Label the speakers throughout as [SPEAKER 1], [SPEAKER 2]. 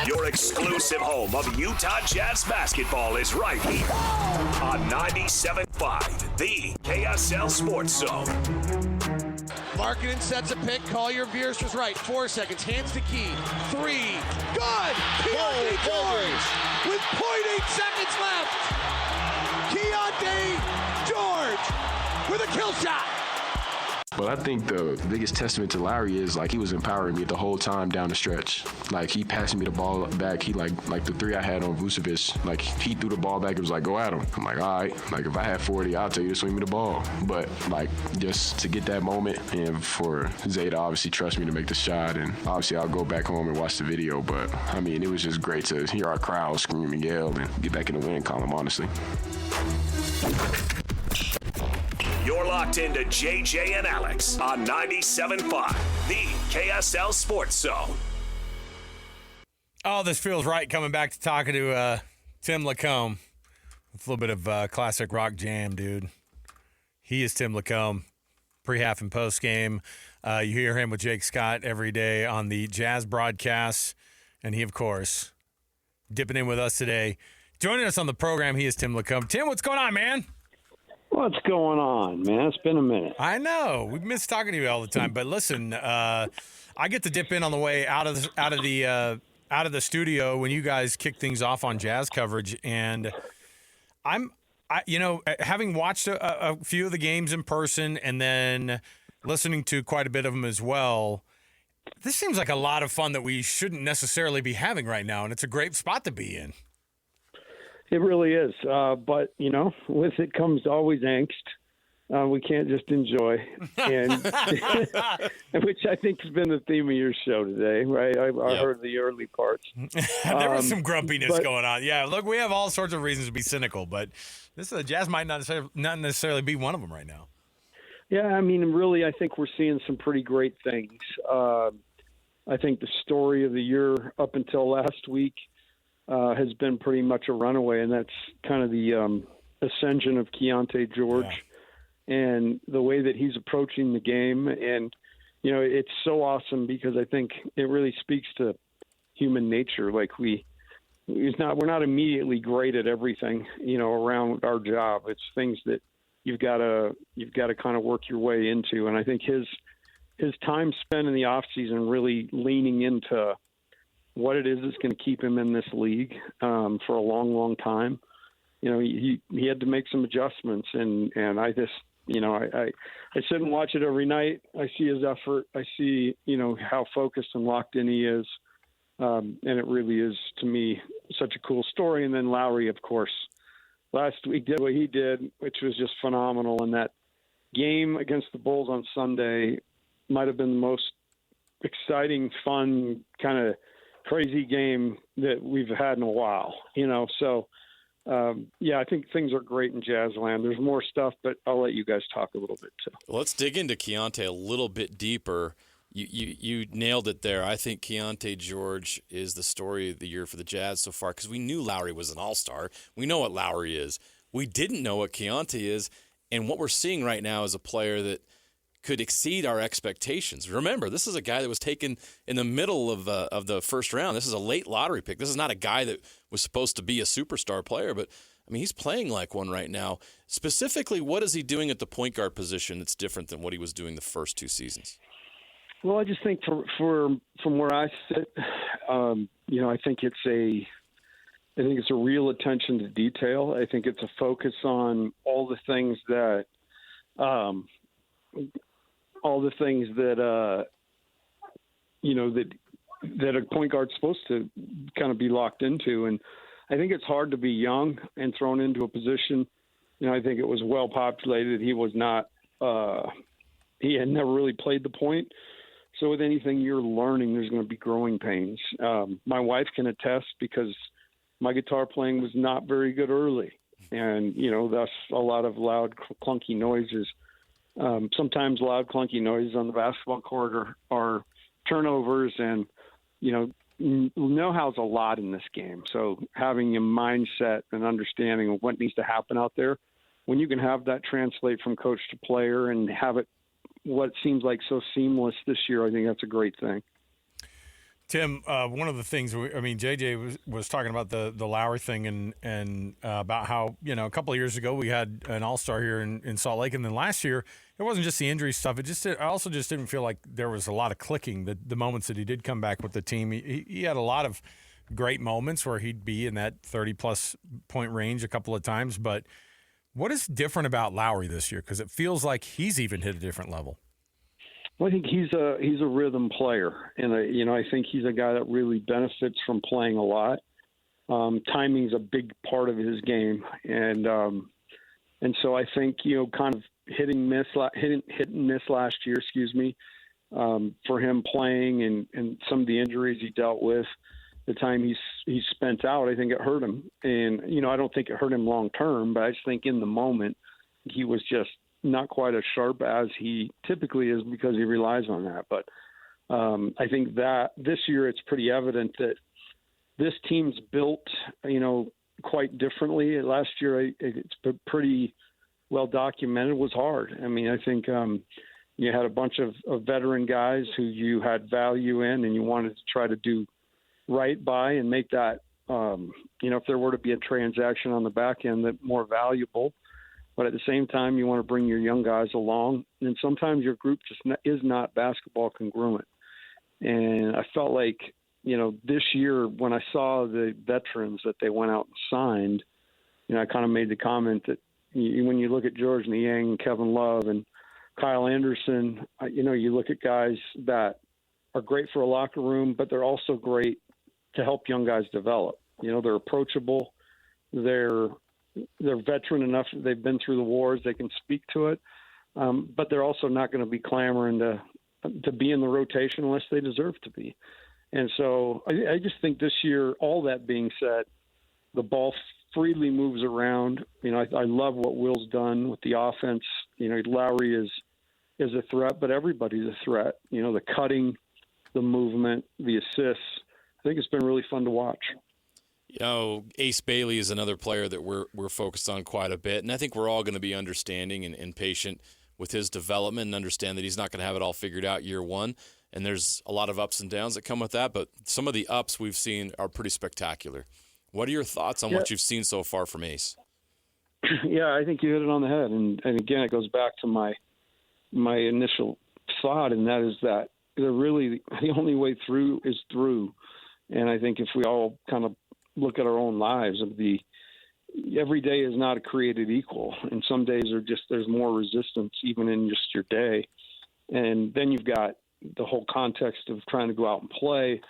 [SPEAKER 1] Your exclusive home of Utah Jazz basketball is right here on 97.5, the KSL Sports Zone.
[SPEAKER 2] Markkanen sets a pick. Collier veers to his right. 4 seconds. Hands to Key. 3. Good! Keyonte George with 0.8 seconds left. Keyonte George with a kill shot.
[SPEAKER 3] But I think the biggest testament to Lowry is, like, he was empowering me the whole time down the stretch. Like, he passing me the ball back. He, like the three I had on Vucevic, like, he threw the ball back. It was like, go at him. I'm like, all right. Like, if I had 40, I'll tell you to swing me the ball. But, like, just to get that moment and for Zay to obviously trust me to make the shot. And obviously I'll go back home and watch the video. But, I mean, it was just great to hear our crowd scream and yell and get back in the win column, honestly.
[SPEAKER 1] You're locked into JJ and Alex on 97.5, the KSL Sports Zone.
[SPEAKER 4] Oh, this feels right coming back to talking to Tim LaComb. It's a little bit of classic rock jam, dude. He is Tim LaComb, pre-half and post-game. You hear him with Jake Scott every day on the Jazz broadcasts. And he, of course, dipping in with us today. Joining us on the program, he is Tim LaComb. Tim, what's going on, man?
[SPEAKER 5] What's going on, man? It's been a minute.
[SPEAKER 4] I know. We miss talking to you all the time. But listen, I get to dip in on the way out of the studio when you guys kick things off on Jazz coverage, and having watched a few of the games in person and then listening to quite a bit of them as well, this seems like a lot of fun that we shouldn't necessarily be having right now, and it's a great spot to be in.
[SPEAKER 5] It really is. But, with it comes always angst. We can't just enjoy. And which I think has been the theme of your show today, right? I heard the early parts.
[SPEAKER 4] There was some grumpiness going on. Yeah, look, we have all sorts of reasons to be cynical, but this Jazz might not necessarily be one of them right now.
[SPEAKER 5] Yeah, I mean, really, I think we're seeing some pretty great things. I think the story of the year up until last week has been pretty much a runaway, and that's kind of the ascension of Keyonte George and the way that he's approaching the game. And, it's so awesome because I think it really speaks to human nature. Like we're not immediately great at everything, around our job. It's things that you've got to kind of work your way into. And I think his time spent in the off season really leaning into what it is that's going to keep him in this league for a long, long time. He had to make some adjustments, and I just, I sit and watch it every night. I see his effort. I see, how focused and locked in he is. And it really is, to me, such a cool story. And then Lowry, of course, last week did what he did, which was just phenomenal. And that game against the Bulls on Sunday might have been the most exciting, fun, kind of crazy game that we've had in a while, So, I think things are great in Jazzland. There's more stuff, but I'll let you guys talk a little bit too.
[SPEAKER 6] Well, let's dig into Keyonte a little bit deeper. You nailed it there. I think Keyonte George is the story of the year for the Jazz so far because we knew Lowry was an all-star. We know what Lowry is. We didn't know what Keyonte is, and what we're seeing right now is a player that could exceed our expectations. Remember, this is a guy that was taken in the middle of the first round. This is a late lottery pick. This is not a guy that was supposed to be a superstar player, but I mean, he's playing like one right now. Specifically, what is he doing at the point guard position that's different than what he was doing the first two seasons?
[SPEAKER 5] Well, I just think from where I sit, I think it's a real attention to detail. I think it's a focus on all the things that that a point guard's supposed to kind of be locked into. And I think it's hard to be young and thrown into a position. I think it was well populated. He was not, he had never really played the point. So with anything you're learning, there's going to be growing pains. My wife can attest because my guitar playing was not very good early. And, thus a lot of loud, clunky noises. Sometimes loud, clunky noises on the basketball court are turnovers, and, know-how's a lot in this game. So having a mindset and understanding of what needs to happen out there, when you can have that translate from coach to player and have it what seems like so seamless this year, I think that's a great thing.
[SPEAKER 4] Tim, one of the things, JJ was talking about the Lowry thing and about how, a couple of years ago we had an all-star here in Salt Lake. And then last year, it wasn't just the injury stuff. I also just didn't feel like there was a lot of clicking the moments that he did come back with the team. He had a lot of great moments where he'd be in that 30-plus point range a couple of times. But what is different about Lowry this year? Because it feels like he's even hit a different level.
[SPEAKER 5] Well, I think he's a rhythm player, and I think he's a guy that really benefits from playing a lot. Timing is a big part of his game, and so I think kind of hit and miss last year, for him playing and some of the injuries he dealt with, the time he spent out, I think it hurt him, and I don't think it hurt him long term, but I just think in the moment he was just not quite as sharp as he typically is because he relies on that. But I think that this year it's pretty evident that this team's built, quite differently. Last year it's pretty well documented. It was hard. I think you had a bunch of veteran guys who you had value in and you wanted to try to do right by and make that, if there were to be a transaction on the back end, that more valuable. But at the same time, you want to bring your young guys along. And sometimes your group just is not basketball congruent. And I felt like, this year when I saw the veterans that they went out and signed, I kind of made the comment that when you look at George Niang, Kevin Love, and Kyle Anderson, you look at guys that are great for a locker room, but they're also great to help young guys develop. They're approachable. They're veteran enough. They've been through the wars. They can speak to it. But they're also not going to be clamoring to be in the rotation unless they deserve to be. And so I just think this year, all that being said, the ball freely moves around. I love what Will's done with the offense. Lowry is a threat, but everybody's a threat. The cutting, the movement, the assists. I think it's been really fun to watch.
[SPEAKER 6] Ace Bailey is another player that we're focused on quite a bit, and I think we're all going to be understanding and patient with his development and understand that he's not going to have it all figured out year one, and there's a lot of ups and downs that come with that, but some of the ups we've seen are pretty spectacular. What are your thoughts on what you've seen so far from Ace?
[SPEAKER 5] Yeah, I think you hit it on the head, and again, it goes back to my initial thought, and that is that the only way through is through, and I think if we all kind of look at our own lives every day is not created equal. And some days there's more resistance even in just your day. And then you've got the whole context of trying to go out and play.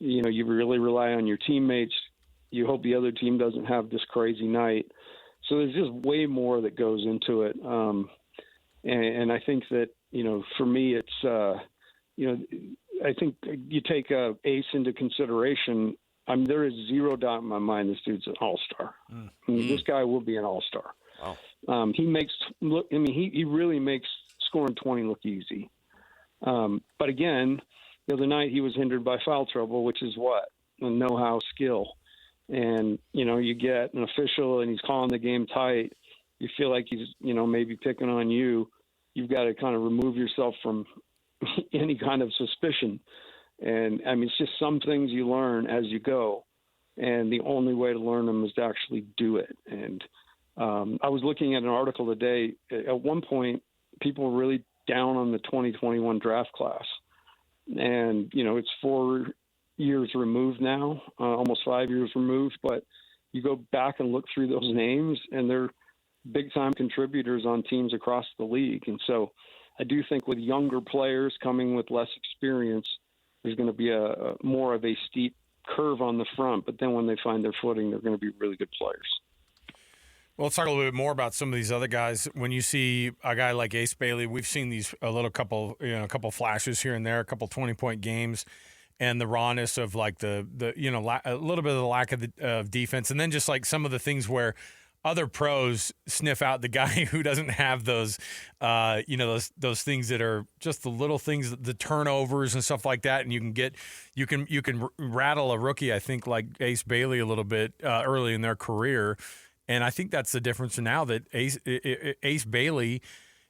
[SPEAKER 5] You really rely on your teammates. You hope the other team doesn't have this crazy night. So there's just way more that goes into it. And I think that, for me, it's, I think you take Ace into consideration. There is zero doubt in my mind this dude's an all-star. This guy will be an all-star. Wow. He really makes scoring 20 look easy. But again, the other night he was hindered by foul trouble, which is what? A know-how skill. And, you get an official and he's calling the game tight. You feel like he's, maybe picking on you. You've got to kind of remove yourself from any kind of suspicion. And it's just some things you learn as you go, and the only way to learn them is to actually do it. And I was looking at an article today. At one point, people were really down on the 2021 draft class, and it's 4 years removed now, almost 5 years removed. But you go back and look through those names, and they're big-time contributors on teams across the league. And so, I do think with younger players coming with less experience, there's going to be a more of a steep curve on the front, but then when they find their footing, they're going to be really good players.
[SPEAKER 4] Well, let's talk a little bit more about some of these other guys. When you see a guy like Ace Bailey, we've seen a couple flashes here and there, a couple 20-point games, and the rawness of like a little bit of the lack of defense, and then just like some of the things where other pros sniff out the guy who doesn't have those things that are just the little things, the turnovers and stuff like that. And you can rattle a rookie, I think, like Ace Bailey a little bit early in their career. And I think that's the difference now that Ace Bailey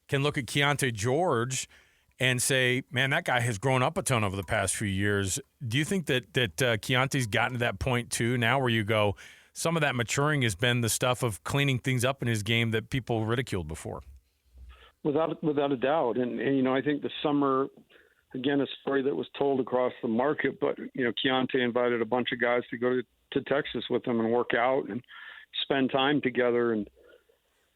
[SPEAKER 4] can look at Keyonte George and say, man, that guy has grown up a ton over the past few years. Do you think that Keyonte's gotten to that point too now where you go, some of that maturing has been the stuff of cleaning things up in his game that people ridiculed before?
[SPEAKER 5] Without a doubt. And I think the summer, again, a story that was told across the market, but, Keyonte invited a bunch of guys to go to Texas with him and work out and spend time together. And,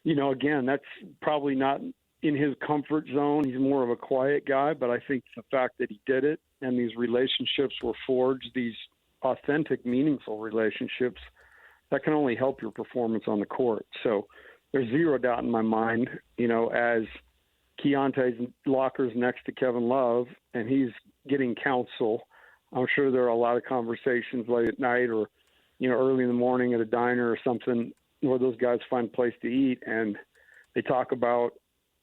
[SPEAKER 5] again, that's probably not in his comfort zone. He's more of a quiet guy, but I think the fact that he did it and these relationships were forged, these authentic, meaningful relationships, that can only help your performance on the court. So there's zero doubt in my mind, as Keyonte's locker's next to Kevin Love and he's getting counsel, I'm sure there are a lot of conversations late at night or, early in the morning at a diner or something where those guys find a place to eat and they talk about,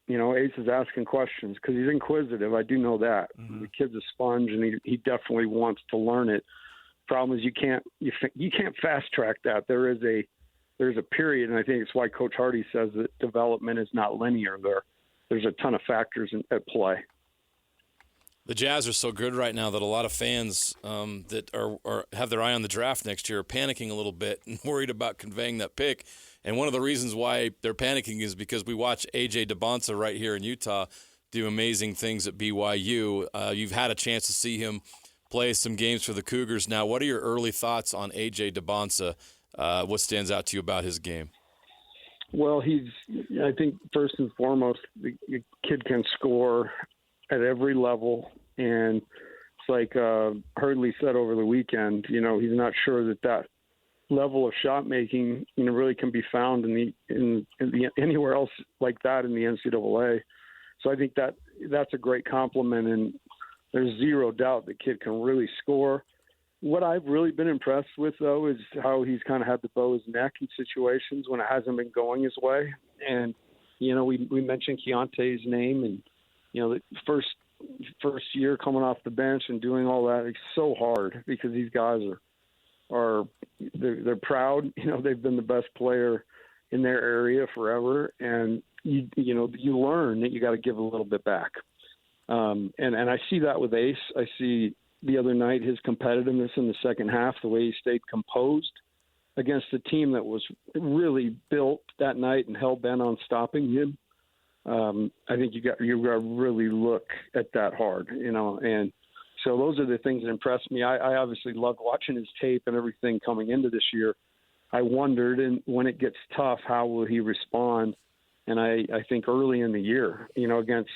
[SPEAKER 5] Ace is asking questions because he's inquisitive. I do know that. Mm-hmm. The kid's a sponge and he definitely wants to learn it. Problem is you can't fast track that. There's a period, and I think it's why Coach Hardy says that development is not linear. There's a ton of factors at play.
[SPEAKER 6] The Jazz are so good right now that a lot of fans that are have their eye on the draft next year are panicking a little bit and worried about conveying that pick. And one of the reasons why they're panicking is because we watch A.J. DeBonsa right here in Utah do amazing things at BYU. You've had a chance to see him play some games for the Cougars. Now, what are your early thoughts on A.J. DeBonsa? What stands out to you about his game?
[SPEAKER 5] Well, I think first and foremost, the kid can score at every level. And it's like Hurdley said over the weekend, he's not sure that level of shot making, really can be found in anywhere else like that in the NCAA. So I think that's a great compliment, and there's zero doubt the kid can really score. What I've really been impressed with, though, is how he's kind of had to bow his neck in situations when it hasn't been going his way. And, we mentioned Keyonte's name, and, the first year coming off the bench and doing all that, it's so hard because these guys they're proud. They've been the best player in their area forever. And, you learn that you got to give a little bit back. And I see that with Ace. I see the other night his competitiveness in the second half, the way he stayed composed against a team that was really built that night and hell-bent on stopping him. I think you got to really look at that hard, and so those are the things that impressed me. I obviously loved watching his tape and everything coming into this year. I wondered, and when it gets tough, how will he respond? And I think early in the year, against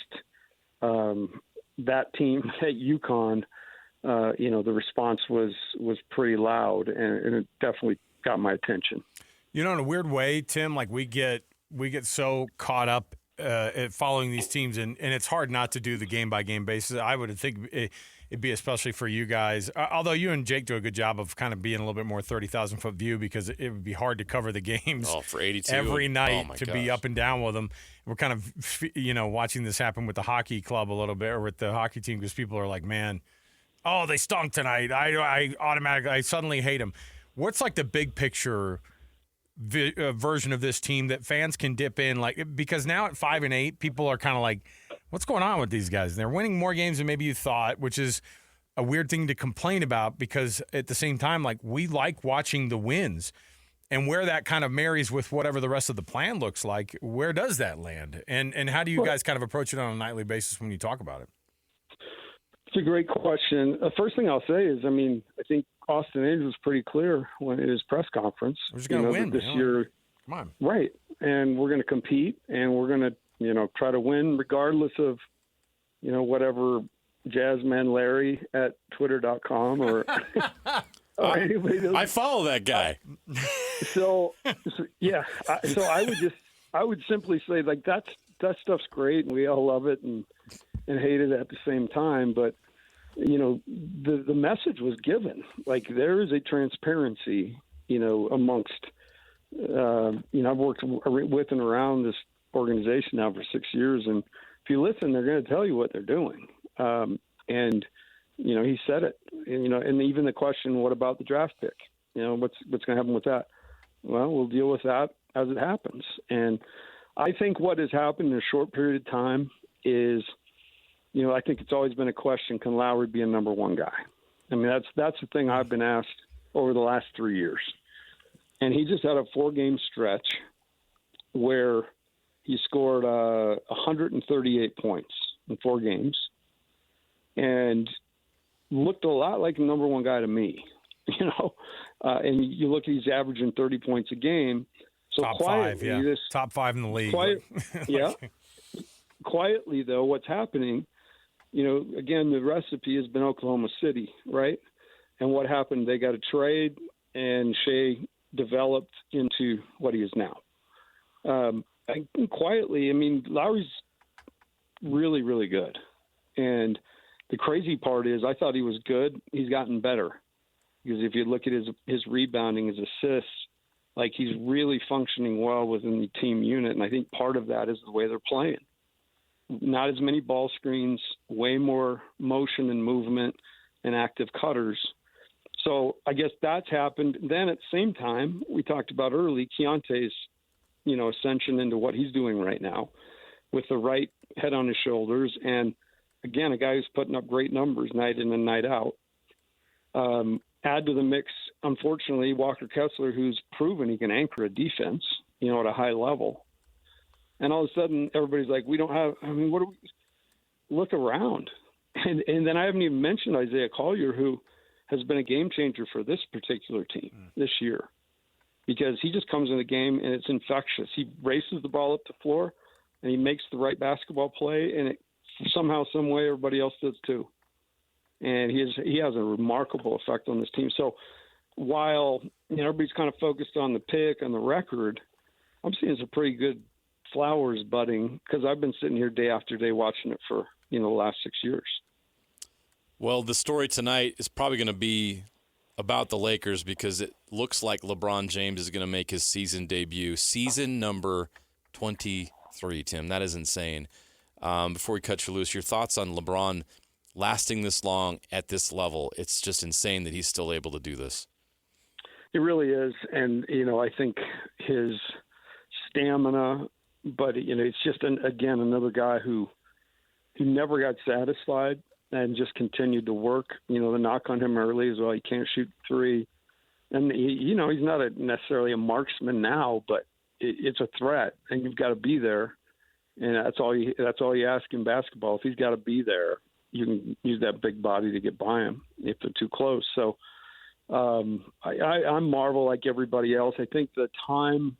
[SPEAKER 5] that team at UConn, the response was pretty loud, and it definitely got my attention.
[SPEAKER 4] In a weird way, Tim, like we get so caught up at following these teams, and it's hard not to do the game-by-game basis. I would think it'd be especially for you guys, although you and Jake do a good job of kind of being a little bit more 30,000-foot view because it would be hard to cover the games
[SPEAKER 6] for 82
[SPEAKER 4] every night be up and down with them. We're kind of, watching this happen with the hockey club a little bit or with the hockey team because people are like, man, oh, they stunk tonight. I suddenly hate them. What's like the big picture version of this team that fans can dip in, because now at 5-8, people are kind of like, what's going on with these guys? And they're winning more games than maybe you thought, which is a weird thing to complain about because at the same time, we like watching the wins. And where that kind of marries with whatever the rest of the plan looks like, where does that land? And how do you guys kind of approach it on a nightly basis when you talk about it?
[SPEAKER 5] It's a great question. The first thing I'll say is, I think Austin Ames was pretty clear in his press conference.
[SPEAKER 4] We're just going to win
[SPEAKER 5] this year.
[SPEAKER 4] Come on.
[SPEAKER 5] Right. And we're going to compete, and we're going to, try to win regardless of, whatever Jazzman Larry at twitter.com or anybody does.
[SPEAKER 6] I follow that guy.
[SPEAKER 5] So yeah. So I would simply say, that stuff's great, and we all love it and hate it at the same time. But, the message was given. There is a transparency, amongst, I've worked with and around this organization now for 6 years. And if you listen, they're going to tell you what they're doing. And, he said it, and even the question, what about the draft pick? What's going to happen with that? Well, we'll deal with that as it happens. And I think what has happened in a short period of time is I think it's always been a question: can Lowry be a number one guy? I mean, that's the thing I've been asked over the last 3 years. And he just had a 4-game stretch where he scored 138 points in 4 games, and looked a lot like a number one guy to me. And you look at he's averaging 30 points a game. So
[SPEAKER 4] top
[SPEAKER 5] quietly,
[SPEAKER 4] 5, yeah. Top 5 in the league.
[SPEAKER 5] Quietly, though, what's happening, again, the recipe has been Oklahoma City, right? And what happened? They got a trade, and Shea developed into what he is now. Quietly, I mean, Lowry's really, really good. And the crazy part is I thought he was good. He's gotten better. Because if you look at his rebounding, his assists, like he's really functioning well within the team unit. And I think part of that is the way they're playing. Not as many ball screens, way more motion and movement and active cutters. So I guess that's happened. Then at the same time, we talked about early, Keyonte's, ascension into what he's doing right now with the right head on his shoulders. And again, a guy who's putting up great numbers night in and night out. Add to the mix, unfortunately, Walker Kessler, who's proven he can anchor a defense, at a high level. And all of a sudden, everybody's like, what do we look around? And then I haven't even mentioned Isaiah Collier, who has been a game changer for this particular team this year, because he just comes in the game and it's infectious. He races the ball up the floor and he makes the right basketball play, and it somehow, some way, everybody else does too. And he has a remarkable effect on this team. So while everybody's kind of focused on the pick and the record, I'm seeing some pretty good flowers budding, because I've been sitting here day after day watching it for the last 6 years.
[SPEAKER 6] Well, the story tonight is probably going to be about the Lakers, because it looks like LeBron James is going to make his season debut, season number 23. Tim, that is insane. Before we cut you loose, your thoughts on LeBron lasting this long at this level? It's just insane that he's still able to do this.
[SPEAKER 5] It really is. And, I think his stamina, but, it's just, again, another guy who never got satisfied and just continued to work. The knock on him early is, well, he can't shoot 3. And, he's not necessarily a marksman now, but it's a threat, and you've got to be there. And that's all you ask in basketball. If he's got to be there, you can use that big body to get by him if they're too close. So I marvel like everybody else. I think the time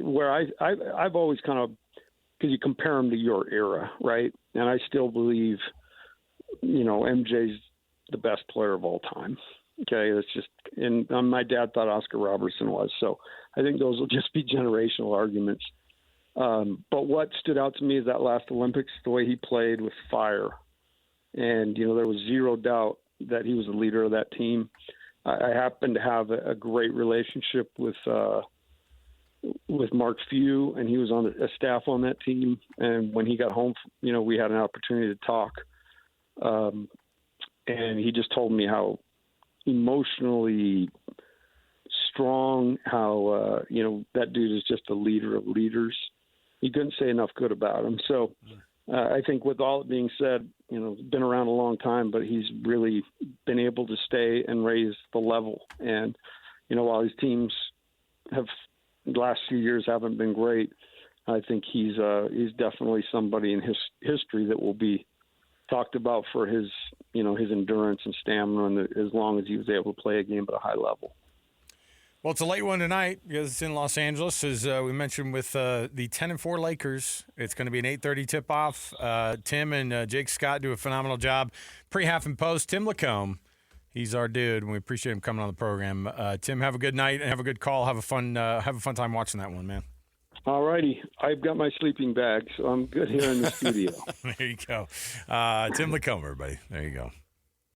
[SPEAKER 5] where I've always kind of, because you compare him to your era, right? And I still believe, MJ's the best player of all time. Okay, it's just, and my dad thought Oscar Robertson was. So I think those will just be generational arguments. But what stood out to me is that last Olympics, the way he played with fire. And, there was zero doubt that he was the leader of that team. I happen to have a great relationship with Mark Few, and he was on a staff on that team. And when he got home, we had an opportunity to talk. And he just told me how emotionally strong, how, that dude is just a leader of leaders. He couldn't say enough good about him. So I think with all it being said, been around a long time, but he's really been able to stay and raise the level. And, while his teams have the last few years haven't been great, I think he's definitely somebody in his history that will be talked about for his endurance and stamina, and as long as he was able to play a game at a high level.
[SPEAKER 4] Well, it's a late one tonight because it's in Los Angeles, as we mentioned, with the 10-4 Lakers. It's going to be an 8:30 tip-off. Tim and Jake Scott do a phenomenal job pre-half and post. Tim LaComb, he's our dude, and we appreciate him coming on the program. Tim, have a good night and have a good call. Have a fun time watching that one, man.
[SPEAKER 5] All righty. I've got my sleeping bag, so I'm good here in the studio.
[SPEAKER 4] There you go. Tim LaComb, everybody. There you go.